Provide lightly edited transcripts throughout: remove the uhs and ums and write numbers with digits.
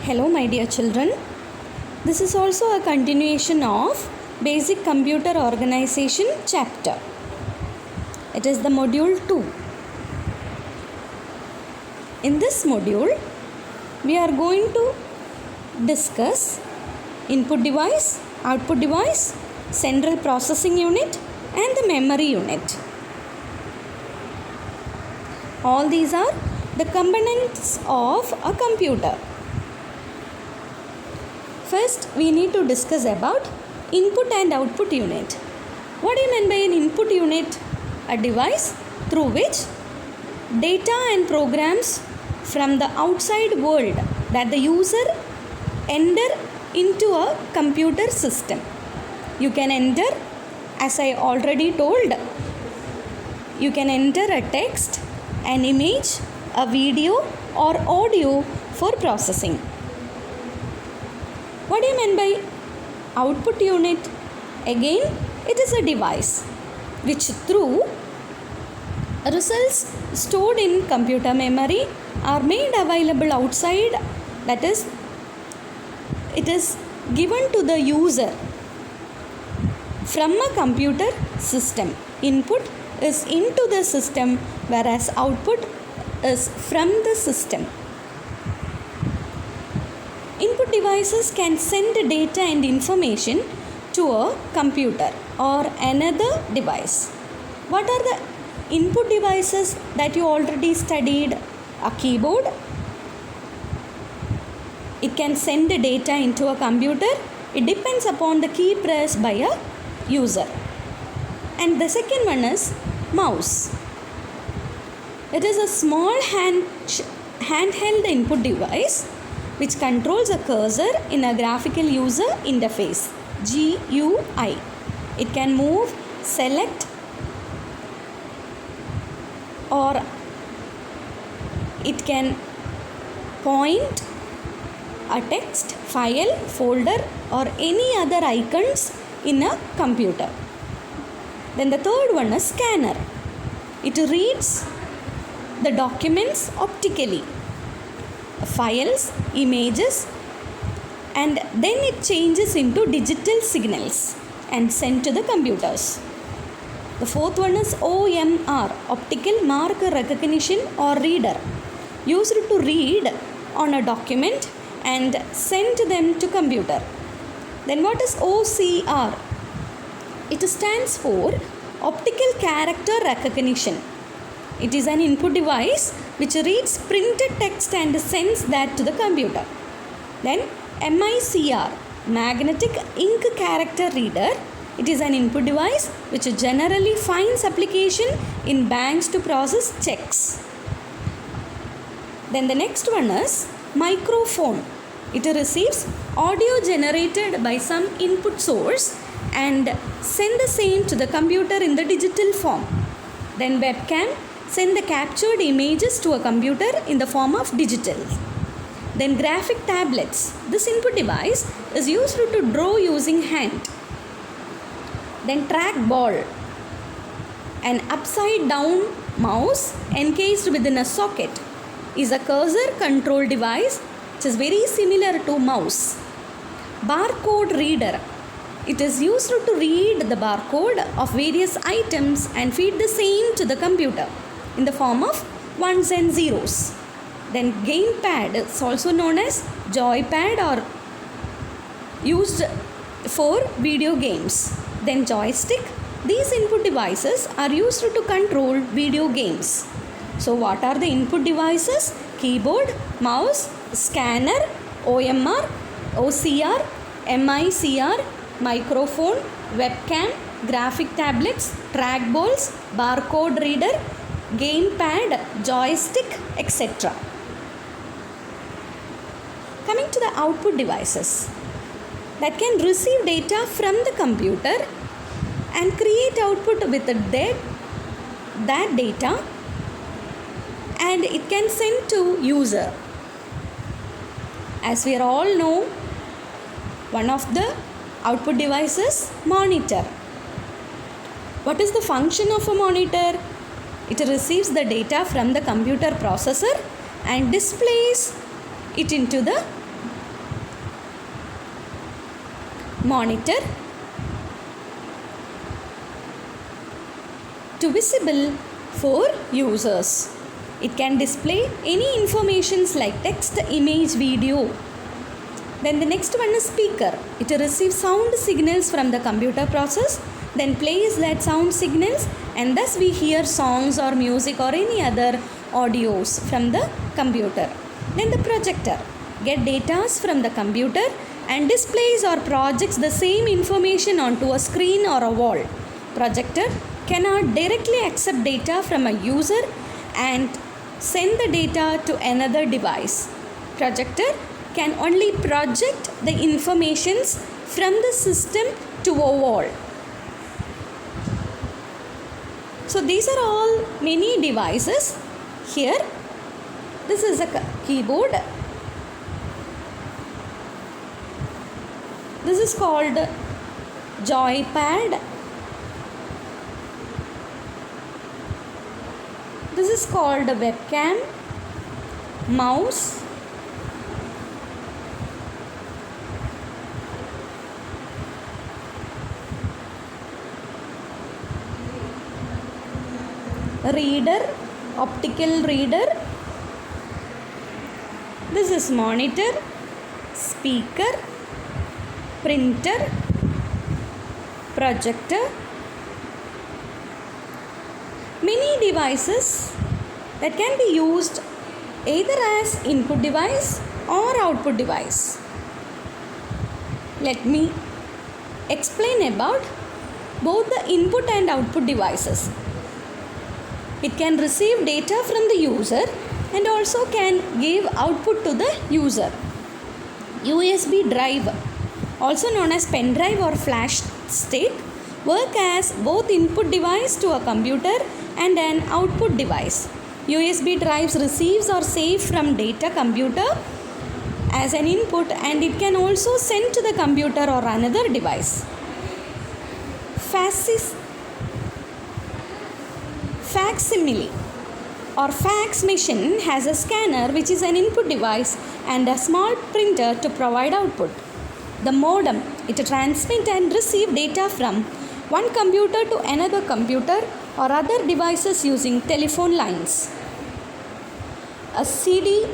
Hello my dear children, this is also a continuation of Basic Computer Organization chapter. It is the module 2. In this module, we are going to discuss input device, output device, central processing unit and the memory unit. All these are the components of a computer. First, we need to discuss about input and output unit. What do you mean by an input unit? A device through which data and programs from the outside world that the user enter into a computer system. You can enter, as I already told, you can enter a text, an image, a video or audio for processing. What do you mean by output unit? Again, it is a device which through results stored in computer memory are made available outside, that is, it is given to the user from a computer system. Input is into the system, whereas output is from the system. Input devices can send data and information to a computer or another device. What are the input devices that you already studied? A keyboard. It can send data into a computer. It depends upon the key press by a user. And the second one is mouse. It is a small handheld input device which controls a cursor in a graphical user interface, GUI. It can move, select, or it can point a text, file, folder or any other icons in a computer. Then the third one is scanner. It reads the documents optically, files, images, and then it changes into digital signals and sent to the computers. The fourth one is OMR, optical mark recognition or reader, used to read on a document and send them to computer. Then what is OCR? It stands for optical character recognition. It is an input device which reads printed text and sends that to the computer. Then MICR, magnetic ink character reader. It is an input device which generally finds application in banks to process checks. Then the next one is microphone. It receives audio generated by some input source and send the same to the computer in the digital form. Then webcam, send the captured images to a computer in the form of digital. Then graphic tablets. This input device is used to draw using hand. Then trackball, an upside down mouse encased within a socket, is a cursor control device which is very similar to mouse. Barcode reader. It is used to read the barcode of various items and feed the same to the computer in the form of ones and zeros. Then gamepad is also known as joypad or used for video games. Then joystick. These input devices are used to control video games. So what are the input devices? Keyboard, mouse, scanner, OMR, OCR, MICR, microphone, webcam, graphic tablets, trackballs, barcode reader, gamepad, joystick, etc. Coming to the output devices that can receive data from the computer and create output with that data, and it can send to user. As we all know, one of the output devices, monitor. What is the function of a monitor? It receives the data from the computer processor and displays it into the monitor to visible for users. It can display any informations like text, image, video. Then the next one is speaker. It receives sound signals from the computer process, then plays that sound signals, and thus we hear songs or music or any other audios from the computer. Then the projector get data from the computer and displays or projects the same information onto a screen or a wall. Projector cannot directly accept data from a user and send the data to another device. Projector can only project the informations from the system to a wall. So these are all many devices. Here, this is a keyboard. This is called joypad. This is called a webcam, mouse, reader, optical reader. This is monitor, speaker, printer, projector. Many devices that can be used either as input device or output device. Let me explain about both the input and output devices. It can receive data from the user and also can give output to the user. USB drive, also known as pen drive or flash stick, work as both input device to a computer and an output device. USB drives receives or save from data computer as an input, and it can also send to the computer or another device. Facsimile or fax machine has a scanner which is an input device and a small printer to provide output. The modem, it transmits and receives data from one computer to another computer or other devices using telephone lines. A CD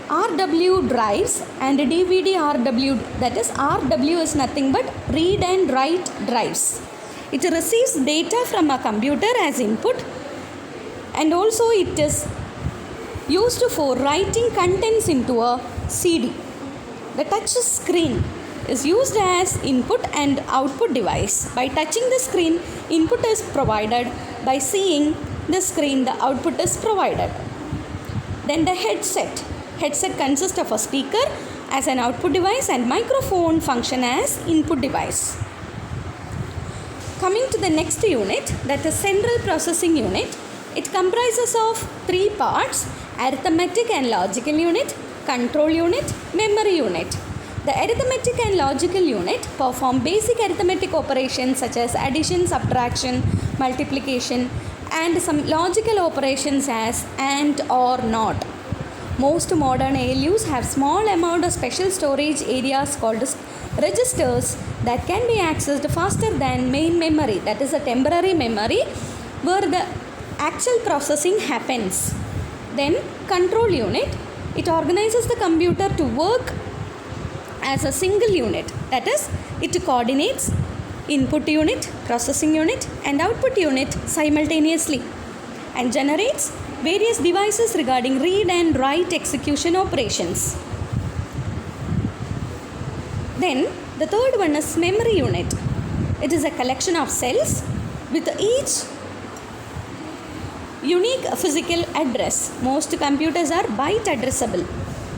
RW drives and DVD RW, that is RW is nothing but read and write drives. It receives data from a computer as input, and also it is used for writing contents into a CD. The touch screen is used as input and output device. By touching the screen, input is provided. By seeing the screen, the output is provided. Then the headset. Headset consists of a speaker as an output device and microphone function as input device. Coming to the next unit, that is central processing unit. It comprises of three parts: arithmetic and logical unit, control unit, memory unit. The arithmetic and logical unit perform basic arithmetic operations such as addition, subtraction, multiplication, and some logical operations as and or not. Most modern ALUs have small amount of special storage areas called registers that can be accessed faster than main memory, that is a temporary memory where the actual processing happens. Then control unit, it organizes the computer to work as a single unit, that is it coordinates input unit, processing unit and output unit simultaneously and generates various devices regarding read and write execution operations. Then the third one is memory unit. It is a collection of cells with each unique physical address. Most computers are byte addressable.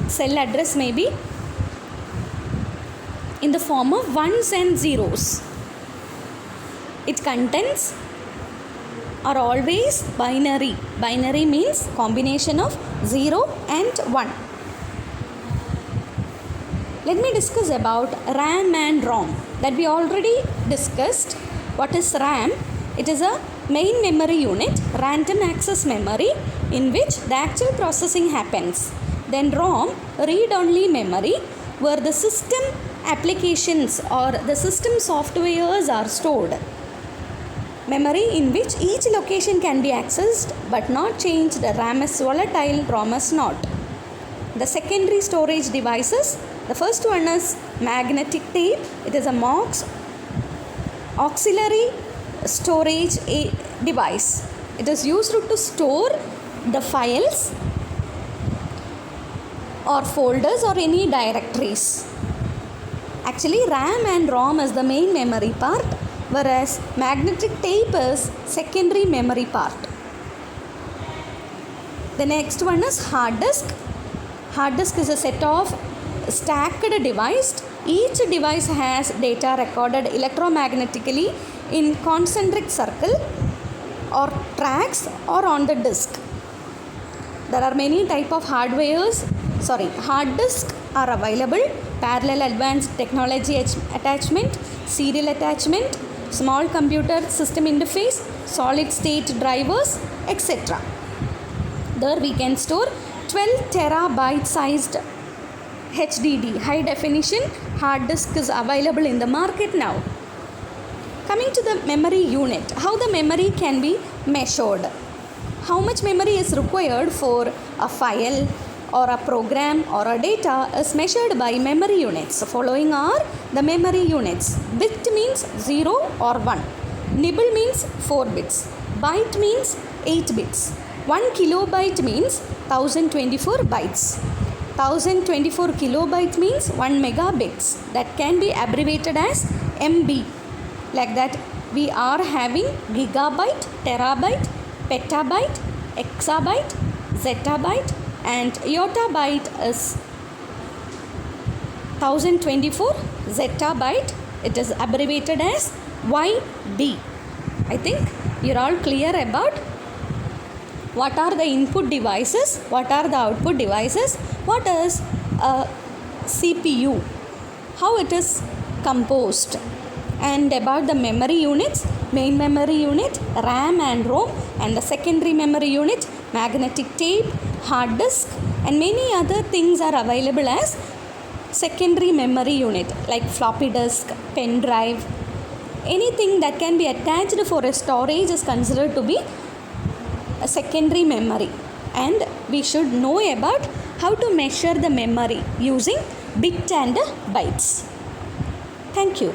Cell address may be in the form of ones and zeros. Its contents are always binary. Binary means combination of 0 and 1. Let me discuss about RAM and ROM that we already discussed. What is RAM? It is a main memory unit, random access memory, in which the actual processing happens. Then ROM, read-only memory, where the system applications or the system softwares are stored. Memory in which each location can be accessed but not changed. RAM is volatile, ROM is not. The secondary storage devices, the first one is magnetic tape. It is a MOX, auxiliary storage device. It is used to store the files or folders or any directories. Actually, RAM and ROM is the main memory part, whereas magnetic tape is secondary memory part. The next one is hard disk. Hard disk is a set of stacked devices. Each device has data recorded electromagnetically in concentric circle or tracks or on the disk. There are many type of hard disk are available: parallel advanced technology attachment, serial attachment, small computer system interface, solid state drivers, etc. There we can store 12 terabyte sized HDD, high definition hard disk, is available in the market now. Coming to the memory unit, how the memory can be measured. How much memory is required for a file or a program or a data is measured by memory units. Following are the memory units. Bit means 0 or 1. Nibble means 4 bits. Byte means 8 bits. 1 kilobyte means 1024 bytes. 1024 kilobytes means 1 megabits. That can be abbreviated as MB. Like that, we are having gigabyte, terabyte, petabyte, exabyte, zettabyte, and yottabyte is 1024 zettabyte. It is abbreviated as YB. I think you're all clear about what are the input devices, what are the output devices, what is a CPU, how it is composed, and about the memory units, main memory unit, RAM and ROM, and the secondary memory unit, magnetic tape, hard disk, and many other things are available as secondary memory unit like floppy disk, pen drive. Anything that can be attached for a storage is considered to be a secondary memory, and we should know about how to measure the memory using bit and bytes. Thank you.